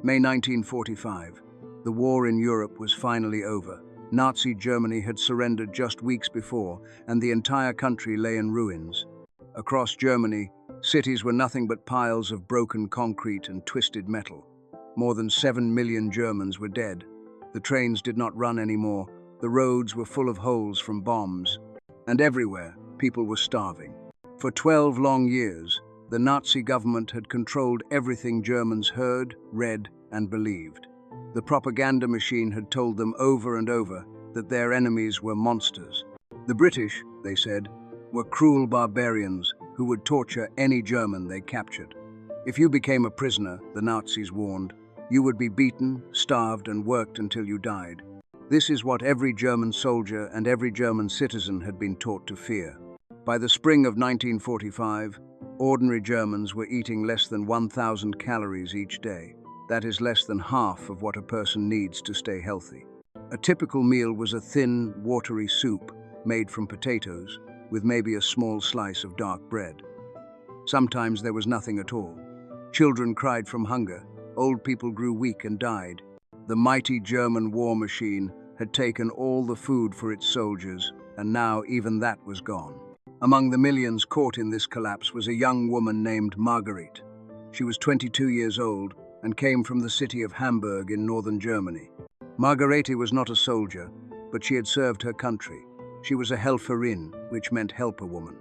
May 1945. The war in Europe was finally over. Nazi Germany had surrendered just weeks before, and the entire country lay in ruins. Across Germany, cities were nothing but piles of broken concrete and twisted metal. More than 7 million Germans were dead. The trains did not run anymore. The roads were full of holes from bombs. And everywhere, people were starving. For 12 long years, the Nazi government had controlled everything Germans heard, read, and believed. The propaganda machine had told them over and over that their enemies were monsters. The British, they said, were cruel barbarians who would torture any German they captured. If you became a prisoner, the Nazis warned, you would be beaten, starved, and worked until you died. This is what every German soldier and every German citizen had been taught to fear. By the spring of 1945, ordinary Germans were eating less than 1,000 calories each day. That is less than half of what a person needs to stay healthy. A typical meal was a thin, watery soup made from potatoes, with maybe a small slice of dark bread. Sometimes there was nothing at all. Children cried from hunger, old people grew weak and died. The mighty German war machine had taken all the food for its soldiers, and now even that was gone. Among the millions caught in this collapse was a young woman named Marguerite. She was 22 years old and came from the city of Hamburg in northern Germany. Marguerite was not a soldier, but she had served her country. She was a Helferin, which meant helper woman.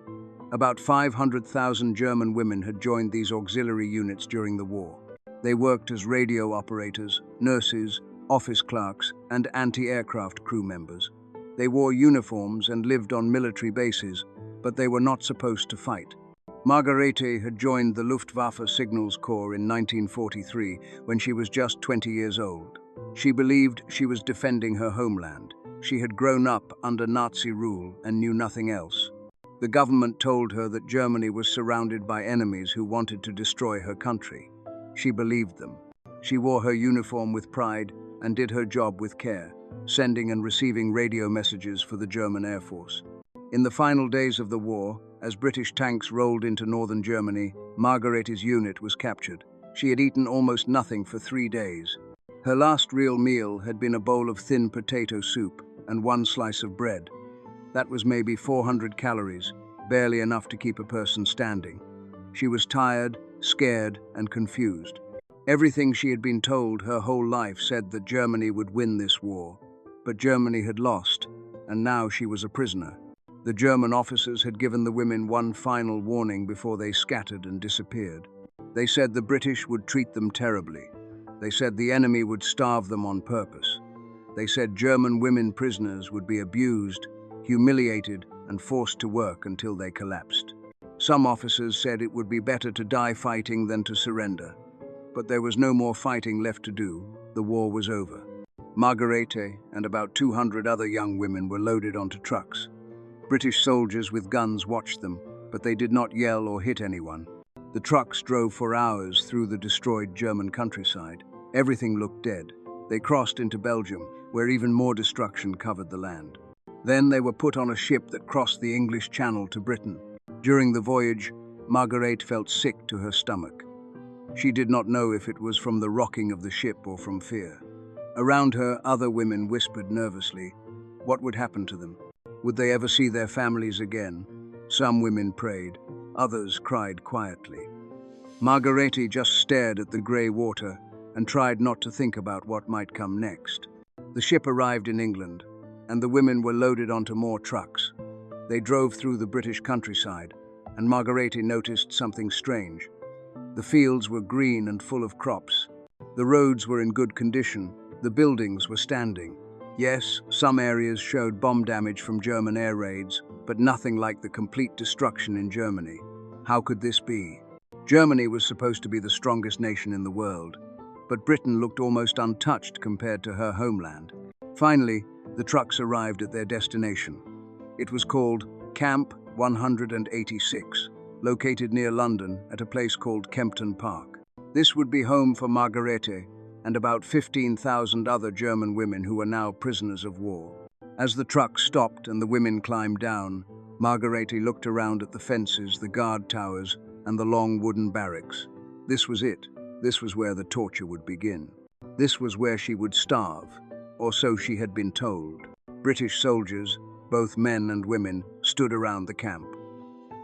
About 500,000 German women had joined these auxiliary units during the war. They worked as radio operators, nurses, office clerks, and anti-aircraft crew members. They wore uniforms and lived on military bases, but they were not supposed to fight. Marguerite had joined the Luftwaffe Signals Corps in 1943 when she was just 20 years old. She believed she was defending her homeland. She had grown up under Nazi rule and knew nothing else. The government told her that Germany was surrounded by enemies who wanted to destroy her country. She believed them. She wore her uniform with pride and did her job with care, sending and receiving radio messages for the German Air Force. In the final days of the war, as British tanks rolled into northern Germany, Marguerite's unit was captured. She had eaten almost nothing for 3 days. Her last real meal had been a bowl of thin potato soup and 1 slice of bread. That was maybe 400 calories, barely enough to keep a person standing. She was tired, scared, and confused. Everything she had been told her whole life said that Germany would win this war. But Germany had lost, and now she was a prisoner. The German officers had given the women one final warning before they scattered and disappeared. They said the British would treat them terribly. They said the enemy would starve them on purpose. They said German women prisoners would be abused, humiliated, and forced to work until they collapsed. Some officers said it would be better to die fighting than to surrender. But there was no more fighting left to do. The war was over. Marguerite and about 200 other young women were loaded onto trucks. British soldiers with guns watched them, but they did not yell or hit anyone. The trucks drove for hours through the destroyed German countryside. Everything looked dead. They crossed into Belgium, where even more destruction covered the land. Then they were put on a ship that crossed the English Channel to Britain. During the voyage, Marguerite felt sick to her stomach. She did not know if it was from the rocking of the ship or from fear. Around her, other women whispered nervously. What would happen to them? Would they ever see their families again? Some women prayed, others cried quietly. Marguerite just stared at the grey water and tried not to think about what might come next. The ship arrived in England, and the women were loaded onto more trucks. They drove through the British countryside, and Marguerite noticed something strange. The fields were green and full of crops. The roads were in good condition. The buildings were standing. Yes, some areas showed bomb damage from German air raids, but nothing like the complete destruction in Germany. How could this be? Germany was supposed to be the strongest nation in the world, but Britain looked almost untouched compared to her homeland. Finally, the trucks arrived at their destination. It was called Camp 186, located near London at a place called Kempton Park. This would be home for Marguerite and about 15,000 other German women who were now prisoners of war. As the truck stopped and the women climbed down, Marguerite looked around at the fences, the guard towers, and the long wooden barracks. This was it. This was where the torture would begin. This was where she would starve, or so she had been told. British soldiers, both men and women, stood around the camp.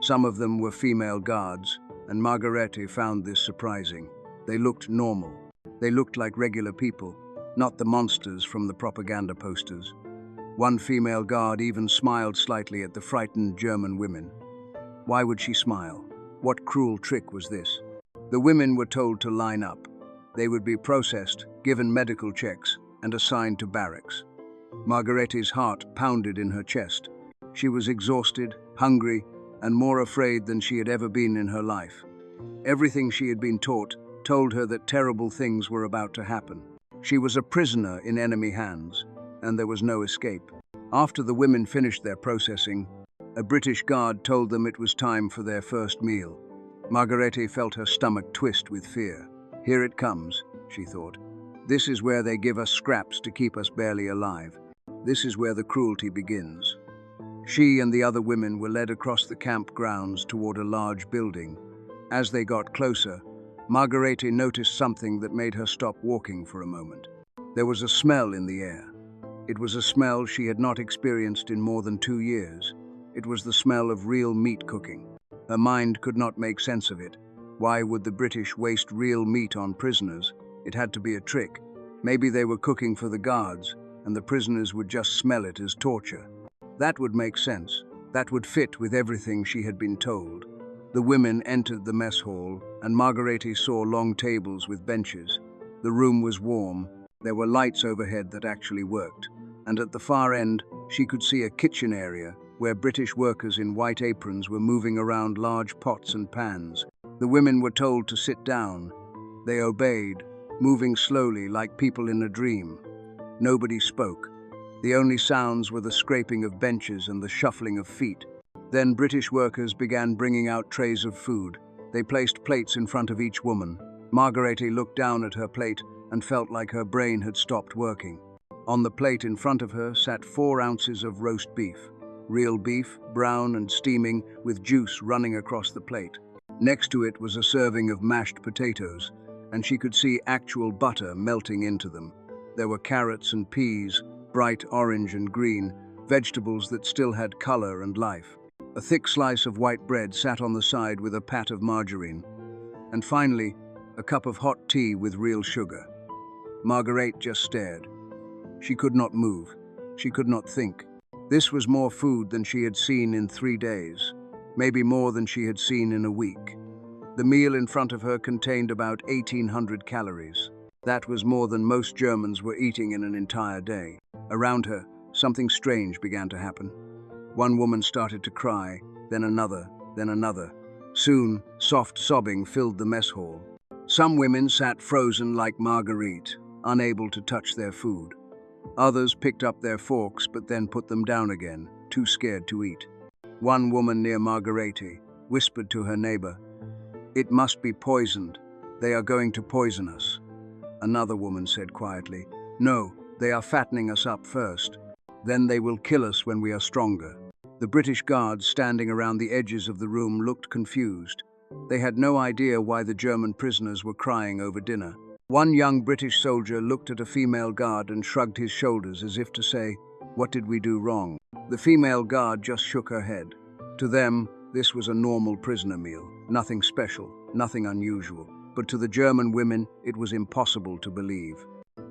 Some of them were female guards, and Margarete found this surprising. They looked normal. They looked like regular people, not the monsters from the propaganda posters. One female guard even smiled slightly at the frightened German women. Why would she smile? What cruel trick was this? The women were told to line up. They would be processed, given medical checks, and assigned to barracks. Margarete's heart pounded in her chest. She was exhausted, hungry, and more afraid than she had ever been in her life. Everything she had been taught told her that terrible things were about to happen. She was a prisoner in enemy hands, and there was no escape. After the women finished their processing, a British guard told them it was time for their first meal. Margarete felt her stomach twist with fear. Here it comes, she thought. This is where they give us scraps to keep us barely alive. This is where the cruelty begins. She and the other women were led across the camp grounds toward a large building. As they got closer, Margarete noticed something that made her stop walking for a moment. There was a smell in the air. It was a smell she had not experienced in more than 2 years. It was the smell of real meat cooking. Her mind could not make sense of it. Why would the British waste real meat on prisoners? It had to be a trick. Maybe they were cooking for the guards, and the prisoners would just smell it as torture. That would make sense. That would fit with everything she had been told. The women entered the mess hall, and Margarete saw long tables with benches. The room was warm. There were lights overhead that actually worked. And at the far end, she could see a kitchen area where British workers in white aprons were moving around large pots and pans. The women were told to sit down. They obeyed, moving slowly like people in a dream. Nobody spoke. The only sounds were the scraping of benches and the shuffling of feet. Then British workers began bringing out trays of food. They placed plates in front of each woman. Margarete looked down at her plate and felt like her brain had stopped working. On the plate in front of her sat 4 ounces of roast beef. Real beef, brown and steaming, with juice running across the plate. Next to it was a serving of mashed potatoes, and she could see actual butter melting into them. There were carrots and peas, bright orange and green, vegetables that still had color and life. A thick slice of white bread sat on the side with a pat of margarine. And finally, a cup of hot tea with real sugar. Margarete just stared. She could not move. She could not think. This was more food than she had seen in 3 days, maybe more than she had seen in a week. The meal in front of her contained about 1,800 calories. That was more than most Germans were eating in an entire day. Around her, something strange began to happen. One woman started to cry, then another, then another. Soon, soft sobbing filled the mess hall. Some women sat frozen like Marguerite, unable to touch their food. Others picked up their forks but then put them down again, too scared to eat. One woman near Margarete whispered to her neighbor, "It must be poisoned. They are going to poison us." Another woman said quietly, "No, they are fattening us up first. Then they will kill us when we are stronger." The British guards standing around the edges of the room looked confused. They had no idea why the German prisoners were crying over dinner. One young British soldier looked at a female guard and shrugged his shoulders as if to say, "What did we do wrong?" The female guard just shook her head. To them, this was a normal prisoner meal, nothing special, nothing unusual. But to the German women, it was impossible to believe.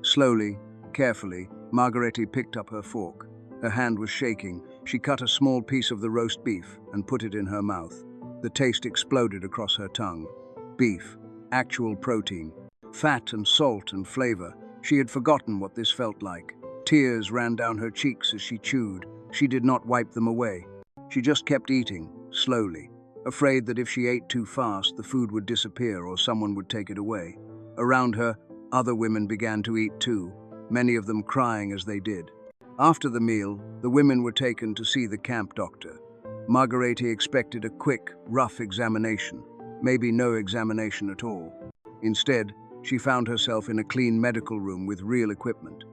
Slowly, carefully, Margarete picked up her fork. Her hand was shaking. She cut a small piece of the roast beef and put it in her mouth. The taste exploded across her tongue. Beef, actual protein, fat and salt and flavor. She had forgotten what this felt like. Tears ran down her cheeks as she chewed. She did not wipe them away. She just kept eating, slowly, afraid that if she ate too fast, the food would disappear or someone would take it away. Around her, other women began to eat too, many of them crying as they did. After the meal, the women were taken to see the camp doctor. Margarete expected a quick, rough examination, maybe no examination at all. Instead, she found herself in a clean medical room with real equipment.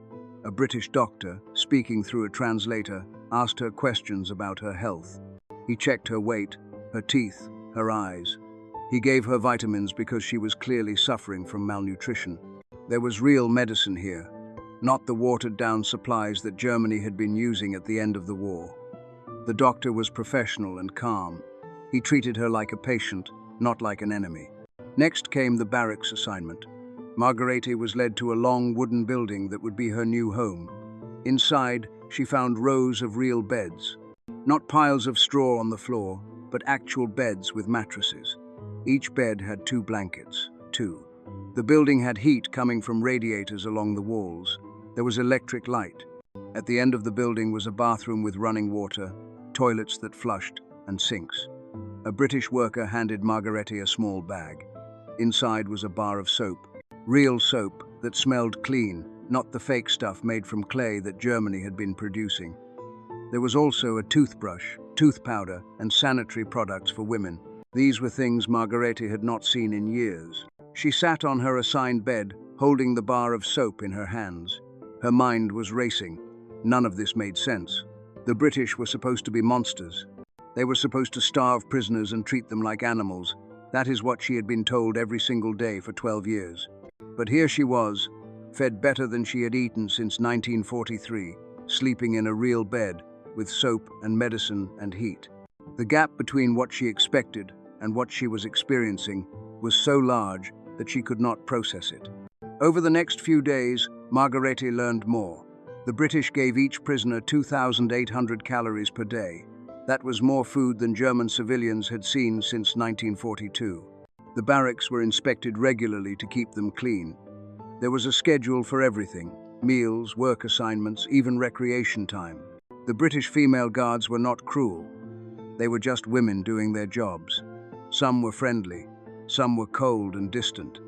A British doctor, speaking through a translator, asked her questions about her health. He checked her weight, her teeth, her eyes. He gave her vitamins because she was clearly suffering from malnutrition. There was real medicine here, not the watered-down supplies that Germany had been using at the end of the war. The doctor was professional and calm. He treated her like a patient, not like an enemy. Next came the barracks assignment. Margarete was led to a long wooden building that would be her new home. Inside, she found rows of real beds. Not piles of straw on the floor, but actual beds with mattresses. Each bed had 2 blankets, 2. The building had heat coming from radiators along the walls. There was electric light. At the end of the building was a bathroom with running water, toilets that flushed, and sinks. A British worker handed Margarete a small bag. Inside was a bar of soap. Real soap that smelled clean, not the fake stuff made from clay that Germany had been producing. There was also a toothbrush, tooth powder, and sanitary products for women. These were things Margarete had not seen in years. She sat on her assigned bed, holding the bar of soap in her hands. Her mind was racing. None of this made sense. The British were supposed to be monsters. They were supposed to starve prisoners and treat them like animals. That is what she had been told every single day for 12 years. But here she was, fed better than she had eaten since 1943, sleeping in a real bed, with soap and medicine and heat. The gap between what she expected and what she was experiencing was so large that she could not process it. Over the next few days, Margarete learned more. The British gave each prisoner 2,800 calories per day. That was more food than German civilians had seen since 1942. The barracks were inspected regularly to keep them clean. There was a schedule for everything: meals, work assignments, even recreation time. The British female guards were not cruel. They were just women doing their jobs. Some were friendly, some were cold and distant,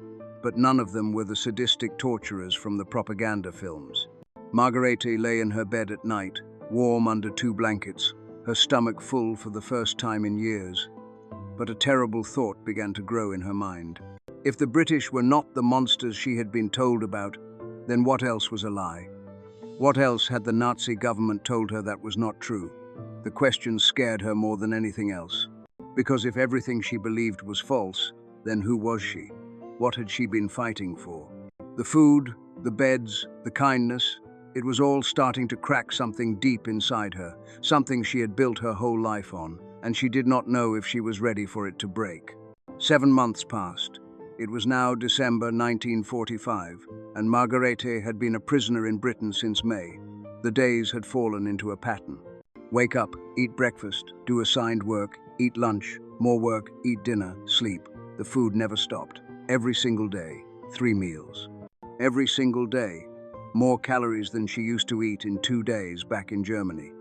but none of them were the sadistic torturers from the propaganda films. Margarete lay in her bed at night, warm under 2 blankets, her stomach full for the first time in years. But a terrible thought began to grow in her mind. If the British were not the monsters she had been told about, then what else was a lie? What else had the Nazi government told her that was not true? The question scared her more than anything else. Because if everything she believed was false, then who was she? What had she been fighting for? The food, the beds, the kindness, it was all starting to crack something deep inside her, something she had built her whole life on, and she did not know if she was ready for it to break. 7 months passed. It was now December 1945, and Margarete had been a prisoner in Britain since May. The days had fallen into a pattern. Wake up, eat breakfast, do assigned work, eat lunch, more work, eat dinner, sleep. The food never stopped. Every single day, 3 meals. Every single day, more calories than she used to eat in 2 days back in Germany.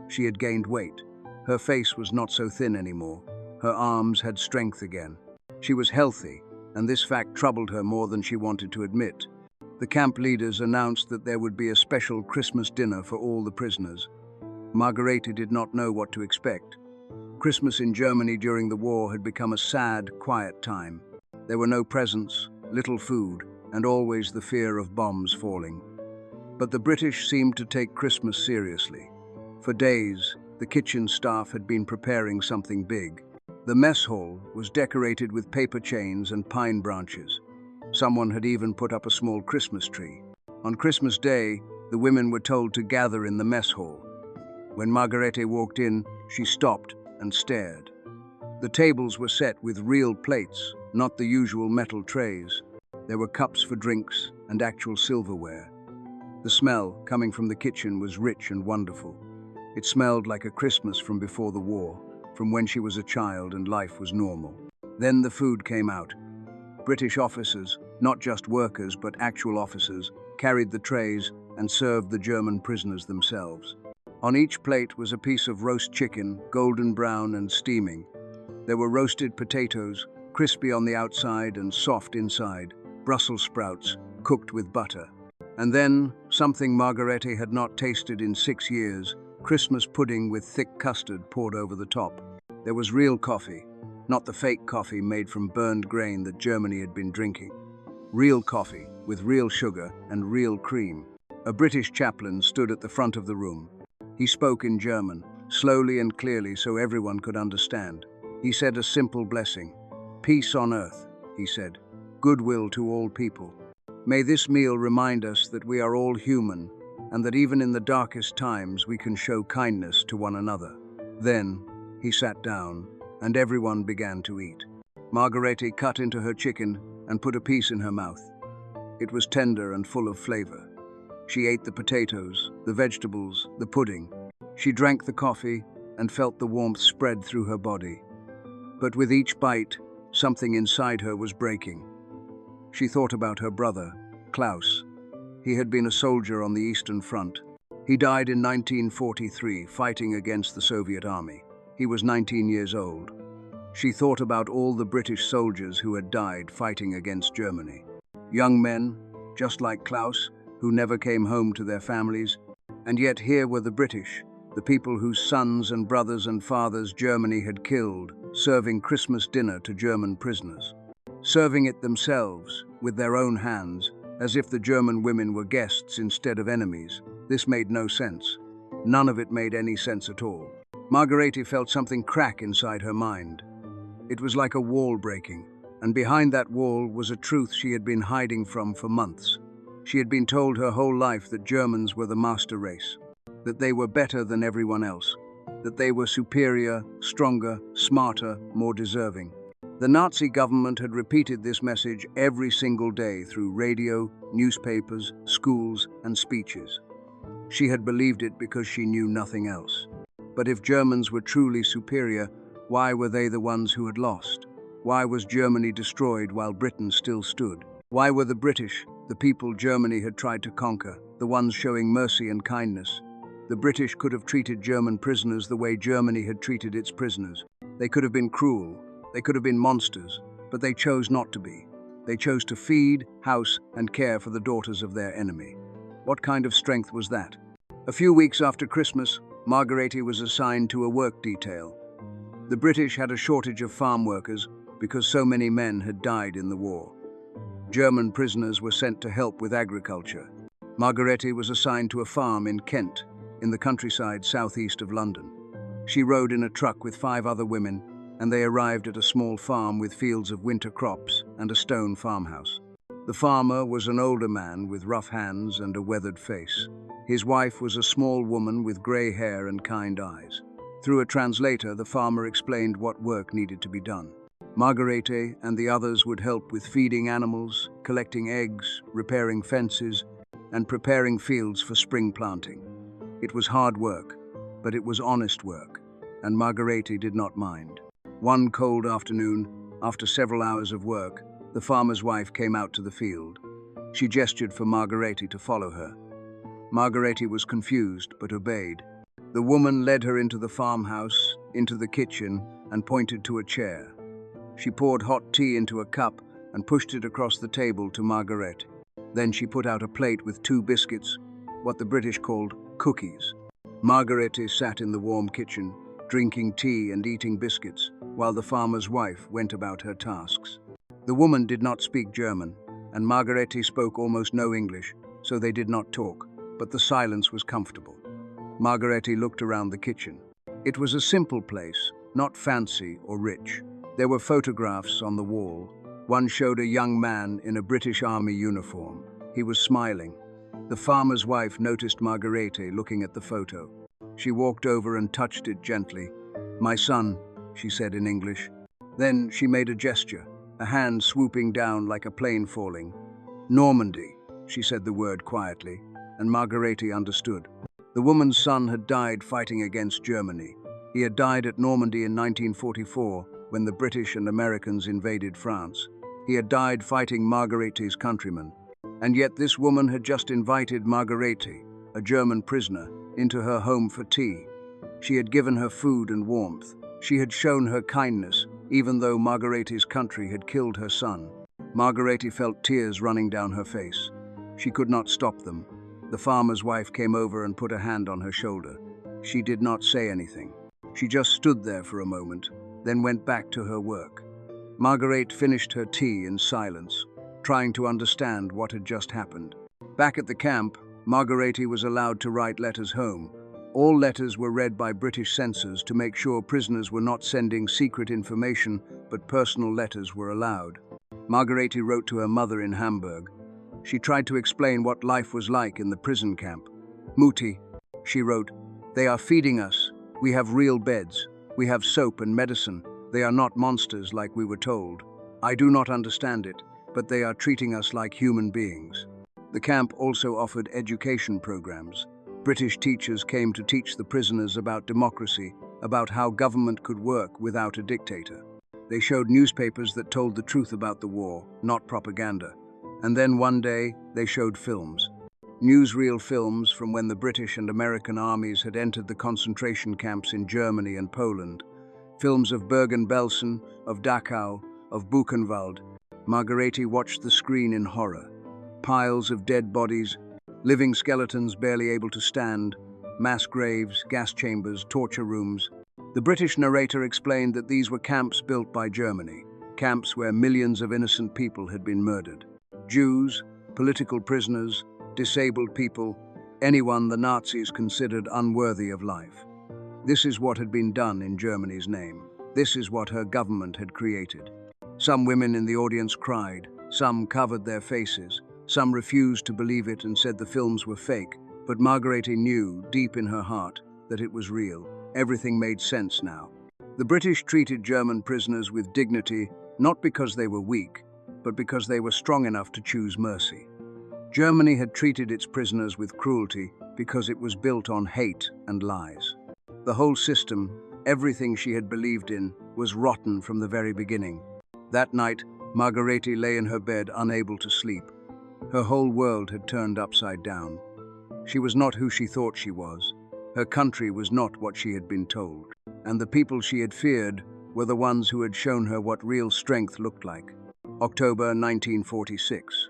She had gained weight. Her face was not so thin anymore. Her arms had strength again. She was healthy, and this fact troubled her more than she wanted to admit. The camp leaders announced that there would be a special Christmas dinner for all the prisoners. Margarete did not know what to expect. Christmas in Germany during the war had become a sad, quiet time. There were no presents, little food, and always the fear of bombs falling. But the British seemed to take Christmas seriously. For days, the kitchen staff had been preparing something big. The mess hall was decorated with paper chains and pine branches. Someone had even put up a small Christmas tree. On Christmas Day, the women were told to gather in the mess hall. When Margarete walked in, she stopped and stared. The tables were set with real plates, not the usual metal trays. There were cups for drinks and actual silverware. The smell coming from the kitchen was rich and wonderful. It smelled like a Christmas from before the war, from when she was a child and life was normal. Then the food came out. British officers, not just workers but actual officers, carried the trays and served the German prisoners themselves. On each plate was a piece of roast chicken, golden brown and steaming. There were roasted potatoes, crispy on the outside and soft inside, Brussels sprouts, cooked with butter. And then, something Margarete had not tasted in 6 years, Christmas pudding with thick custard poured over the top. There was real coffee, not the fake coffee made from burned grain that Germany had been drinking. Real coffee, with real sugar and real cream. A British chaplain stood at the front of the room. He spoke in German, slowly and clearly so everyone could understand. He said a simple blessing. Peace on earth, he said, goodwill to all people. May this meal remind us that we are all human and that even in the darkest times we can show kindness to one another. Then he sat down and everyone began to eat. Margarete cut into her chicken and put a piece in her mouth. It was tender and full of flavor. She ate the potatoes, the vegetables, the pudding. She drank the coffee and felt the warmth spread through her body. But with each bite, something inside her was breaking. She thought about her brother, Klaus. He had been a soldier on the Eastern Front. He died in 1943, fighting against the Soviet army. He was 19 years old. She thought about all the British soldiers who had died fighting against Germany. Young men, just like Klaus, who never came home to their families. And yet here were the British, the people whose sons and brothers and fathers Germany had killed, serving Christmas dinner to German prisoners. Serving it themselves, with their own hands, as if the German women were guests instead of enemies. This made no sense. None of it made any sense at all. Margarete felt something crack inside her mind. It was like a wall breaking, and behind that wall was a truth she had been hiding from for months. She had been told her whole life that Germans were the master race, that they were better than everyone else, that they were superior, stronger, smarter, more deserving. The Nazi government had repeated this message every single day through radio, newspapers, schools, and speeches. She had believed it because she knew nothing else. But if Germans were truly superior, why were they the ones who had lost? Why was Germany destroyed while Britain still stood? Why were the British, the people Germany had tried to conquer, the ones showing mercy and kindness? The British could have treated German prisoners the way Germany had treated its prisoners. They could have been cruel. They could have been monsters, but they chose not to be. They chose to feed, house, and care for the daughters of their enemy. What kind of strength was that? A few weeks after Christmas, Margarete was assigned to a work detail. The British had a shortage of farm workers because so many men had died in the war. German prisoners were sent to help with agriculture. Margarete was assigned to a farm in Kent, in the countryside southeast of London. She rode in a truck with 5 other women, and they arrived at a small farm with fields of winter crops and a stone farmhouse. The farmer was an older man with rough hands and a weathered face. His wife was a small woman with grey hair and kind eyes. Through a translator, the farmer explained what work needed to be done. Margarete and the others would help with feeding animals, collecting eggs, repairing fences, and preparing fields for spring planting. It was hard work, but it was honest work, and Margarete did not mind. One cold afternoon, after several hours of work, the farmer's wife came out to the field. She gestured for Margarete to follow her. Margarete was confused, but obeyed. The woman led her into the farmhouse, into the kitchen, and pointed to a chair. She poured hot tea into a cup and pushed it across the table to Margarete. Then she put out a plate with 2 biscuits, what the British called cookies. Margarete sat in the warm kitchen, drinking tea and eating biscuits, while the farmer's wife went about her tasks. The woman did not speak German, and Margarete spoke almost no English, so they did not talk, but the silence was comfortable. Margarete looked around the kitchen. It was a simple place, not fancy or rich. There were photographs on the wall. One showed a young man in a British Army uniform. He was smiling. The farmer's wife noticed Margarete looking at the photo. She walked over and touched it gently. "My son," she said in English. Then she made a gesture, a hand swooping down like a plane falling. "Normandy," she said the word quietly, and Margarete understood. The woman's son had died fighting against Germany. He had died at Normandy in 1944 when the British and Americans invaded France. He had died fighting Margarete's countrymen. And yet this woman had just invited Margarete, a German prisoner, into her home for tea. She had given her food and warmth. She had shown her kindness, even though Margarete's country had killed her son. Margarete felt tears running down her face. She could not stop them. The farmer's wife came over and put a hand on her shoulder. She did not say anything. She just stood there for a moment, then went back to her work. Margarete finished her tea in silence, trying to understand what had just happened. Back at the camp, Margarete was allowed to write letters home. All letters were read by British censors to make sure prisoners were not sending secret information, but personal letters were allowed. Margarete wrote to her mother in Hamburg. She tried to explain what life was like in the prison camp. "Mutti," she wrote, "they are feeding us. We have real beds. We have soap and medicine. They are not monsters like we were told. I do not understand it, but they are treating us like human beings." The camp also offered education programs. British teachers came to teach the prisoners about democracy, about how government could work without a dictator. They showed newspapers that told the truth about the war, not propaganda. And then one day, they showed films. Newsreel films from when the British and American armies had entered the concentration camps in Germany and Poland. Films of Bergen-Belsen, of Dachau, of Buchenwald. Margarete watched the screen in horror. Piles of dead bodies, living skeletons barely able to stand, mass graves, gas chambers, torture rooms. The British narrator explained that these were camps built by Germany, camps where millions of innocent people had been murdered. Jews, political prisoners, disabled people, anyone the Nazis considered unworthy of life. This is what had been done in Germany's name. This is what her government had created. Some women in the audience cried, some covered their faces, some refused to believe it and said the films were fake, but Margarete knew, deep in her heart, that it was real. Everything made sense now. The British treated German prisoners with dignity, not because they were weak, but because they were strong enough to choose mercy. Germany had treated its prisoners with cruelty because it was built on hate and lies. The whole system, everything she had believed in, was rotten from the very beginning. That night, Margarete lay in her bed, unable to sleep. Her whole world had turned upside down. She was not who she thought she was. Her country was not what she had been told. And the people she had feared were the ones who had shown her what real strength looked like. October 1946.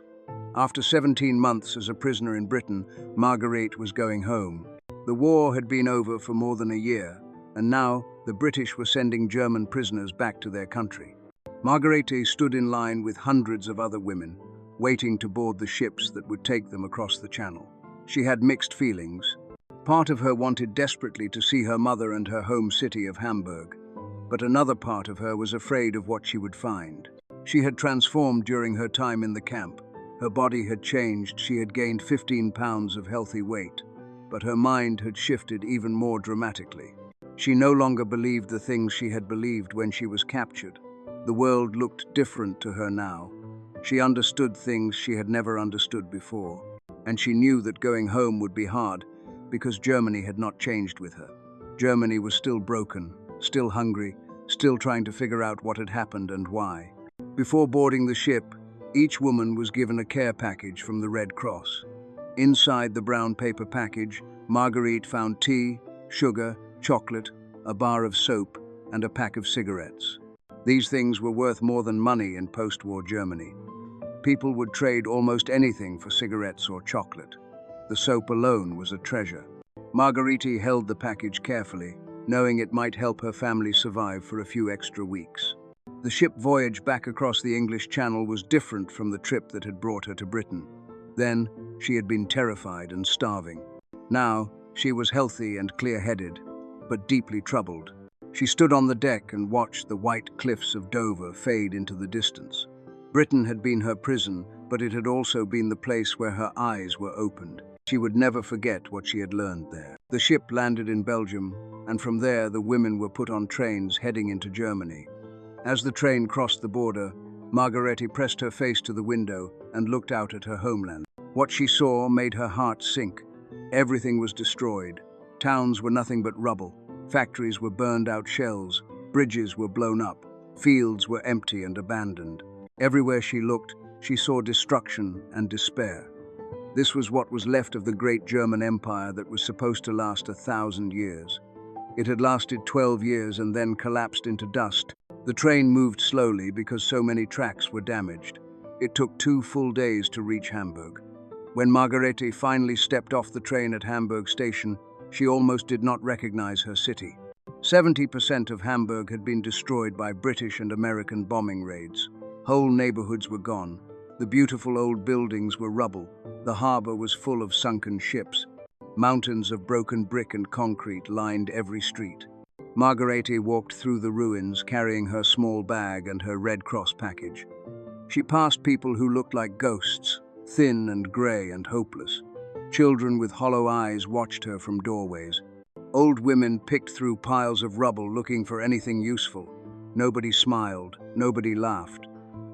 After 17 months as a prisoner in Britain, Margarete was going home. The war had been over for more than a year, and now the British were sending German prisoners back to their country. Margarete stood in line with hundreds of other women, waiting to board the ships that would take them across the channel. She had mixed feelings. Part of her wanted desperately to see her mother and her home city of Hamburg, but another part of her was afraid of what she would find. She had transformed during her time in the camp. Her body had changed, she had gained 15 pounds of healthy weight, but her mind had shifted even more dramatically. She no longer believed the things she had believed when she was captured. The world looked different to her now. She understood things she had never understood before, and she knew that going home would be hard because Germany had not changed with her. Germany was still broken, still hungry, still trying to figure out what had happened and why. Before boarding the ship, each woman was given a care package from the Red Cross. Inside the brown paper package, Margarete found tea, sugar, chocolate, a bar of soap, and a pack of cigarettes. These things were worth more than money in post-war Germany. People would trade almost anything for cigarettes or chocolate. The soap alone was a treasure. Margarete held the package carefully, knowing it might help her family survive for a few extra weeks. The ship voyage back across the English Channel was different from the trip that had brought her to Britain. Then, she had been terrified and starving. Now, she was healthy and clear-headed, but deeply troubled. She stood on the deck and watched the white cliffs of Dover fade into the distance. Britain had been her prison, but it had also been the place where her eyes were opened. She would never forget what she had learned there. The ship landed in Belgium, and from there the women were put on trains heading into Germany. As the train crossed the border, Margarete pressed her face to the window and looked out at her homeland. What she saw made her heart sink. Everything was destroyed. Towns were nothing but rubble. Factories were burned out shells. Bridges were blown up. Fields were empty and abandoned. Everywhere she looked, she saw destruction and despair. This was what was left of the great German Empire that was supposed to last 1,000 years. It had lasted 12 years and then collapsed into dust. The train moved slowly because so many tracks were damaged. It took 2 full days to reach Hamburg. When Margarete finally stepped off the train at Hamburg station, she almost did not recognize her city. 70% of Hamburg had been destroyed by British and American bombing raids. Whole neighborhoods were gone. The beautiful old buildings were rubble. The harbor was full of sunken ships. Mountains of broken brick and concrete lined every street. Margarete walked through the ruins carrying her small bag and her Red Cross package. She passed people who looked like ghosts, thin and grey and hopeless. Children with hollow eyes watched her from doorways. Old women picked through piles of rubble looking for anything useful. Nobody smiled, nobody laughed.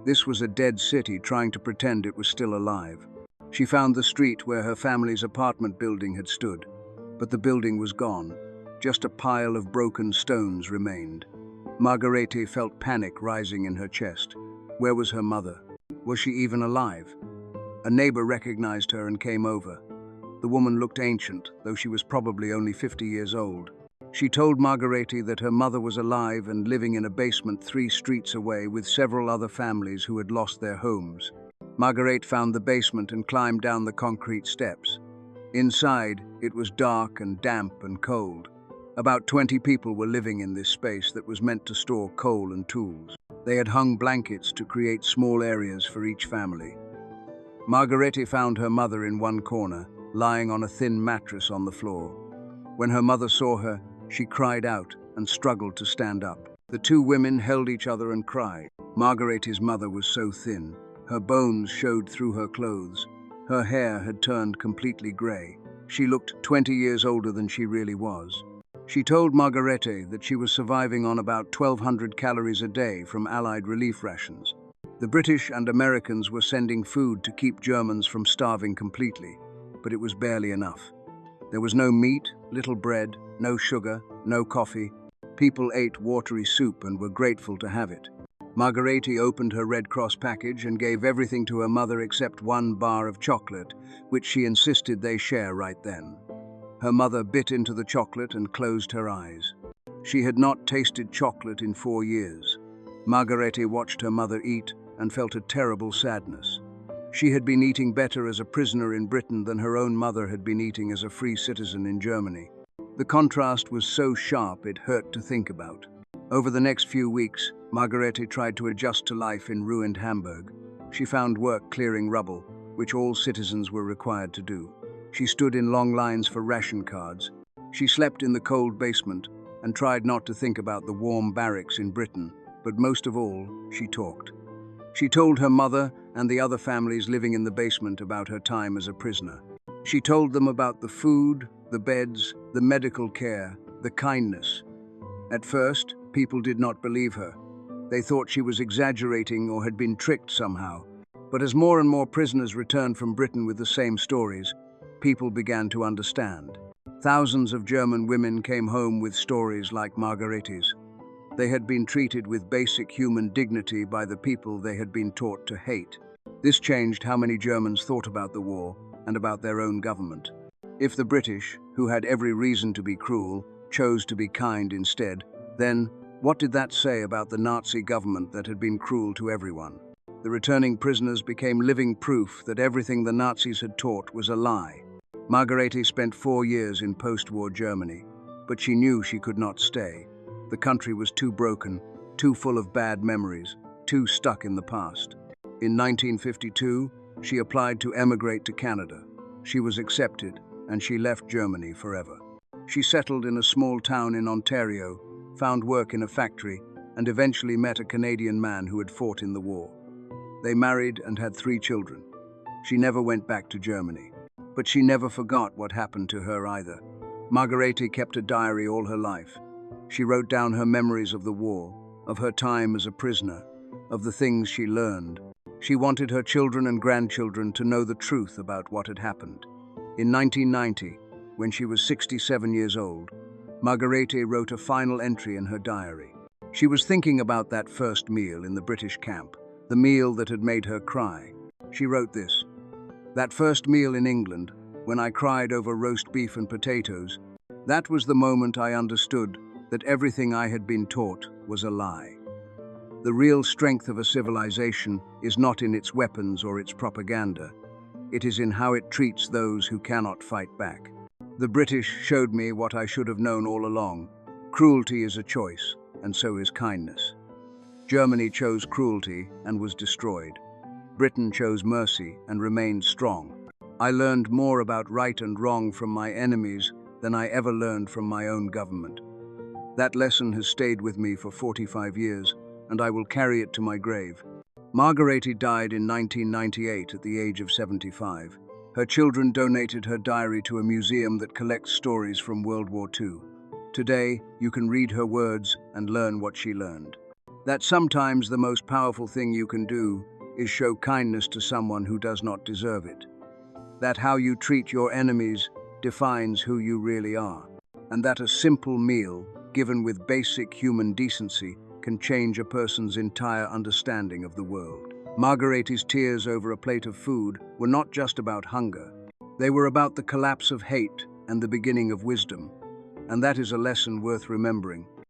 This was a dead city trying to pretend it was still alive. She found the street where her family's apartment building had stood, but the building was gone. Just a pile of broken stones remained. Margarete felt panic rising in her chest. Where was her mother? Was she even alive? A neighbor recognized her and came over. The woman looked ancient, though she was probably only 50 years old. She told Margarete that her mother was alive and living in a basement 3 streets away with several other families who had lost their homes. Margarete found the basement and climbed down the concrete steps. Inside, it was dark and damp and cold. About 20 people were living in this space that was meant to store coal and tools. They had hung blankets to create small areas for each family. Margarete found her mother in one corner, lying on a thin mattress on the floor. When her mother saw her, she cried out and struggled to stand up. The 2 women held each other and cried. Margarete's mother was so thin. Her bones showed through her clothes. Her hair had turned completely grey. She looked 20 years older than she really was. She told Margarete that she was surviving on about 1,200 calories a day from Allied relief rations. The British and Americans were sending food to keep Germans from starving completely, but it was barely enough. There was no meat, little bread, no sugar, no coffee. People ate watery soup and were grateful to have it. Margarete opened her Red Cross package and gave everything to her mother except 1 bar of chocolate, which she insisted they share right then. Her mother bit into the chocolate and closed her eyes. She had not tasted chocolate in 4 years. Margarete watched her mother eat and felt a terrible sadness. She had been eating better as a prisoner in Britain than her own mother had been eating as a free citizen in Germany. The contrast was so sharp it hurt to think about. Over the next few weeks, Margarete tried to adjust to life in ruined Hamburg. She found work clearing rubble, which all citizens were required to do. She stood in long lines for ration cards. She slept in the cold basement and tried not to think about the warm barracks in Britain, but most of all, she talked. She told her mother and the other families living in the basement about her time as a prisoner. She told them about the food, the beds, the medical care, the kindness. At first, people did not believe her. They thought she was exaggerating or had been tricked somehow. But as more and more prisoners returned from Britain with the same stories, people began to understand. Thousands of German women came home with stories like Margarete's. They had been treated with basic human dignity by the people they had been taught to hate. This changed how many Germans thought about the war and about their own government. If the British, who had every reason to be cruel, chose to be kind instead, then what did that say about the Nazi government that had been cruel to everyone? The returning prisoners became living proof that everything the Nazis had taught was a lie. Margarete spent 4 years in post-war Germany, but she knew she could not stay. The country was too broken, too full of bad memories, too stuck in the past. In 1952, she applied to emigrate to Canada. She was accepted, and she left Germany forever. She settled in a small town in Ontario, found work in a factory, and eventually met a Canadian man who had fought in the war. They married and had 3 children. She never went back to Germany, but she never forgot what happened to her either. Margarete kept a diary all her life. She wrote down her memories of the war, of her time as a prisoner, of the things she learned. She wanted her children and grandchildren to know the truth about what had happened. In 1990, when she was 67 years old, Margarete wrote a final entry in her diary. She was thinking about that first meal in the British camp, the meal that had made her cry. She wrote this: "That first meal in England, when I cried over roast beef and potatoes, that was the moment I understood that everything I had been taught was a lie. The real strength of a civilization is not in its weapons or its propaganda. It is in how it treats those who cannot fight back. The British showed me what I should have known all along. Cruelty is a choice, and so is kindness. Germany chose cruelty and was destroyed. Britain chose mercy and remained strong. I learned more about right and wrong from my enemies than I ever learned from my own government. That lesson has stayed with me for 45 years, and I will carry it to my grave. Margrethe died in 1998 at the age of 75. Her children donated her diary to a museum that collects stories from World War II. Today, you can read her words and learn what she learned. That sometimes the most powerful thing you can do is show kindness to someone who does not deserve it. That how you treat your enemies defines who you really are. And that a simple meal, given with basic human decency, can change a person's entire understanding of the world. Margarethe's tears over a plate of food were not just about hunger. They were about the collapse of hate and the beginning of wisdom. And that is a lesson worth remembering.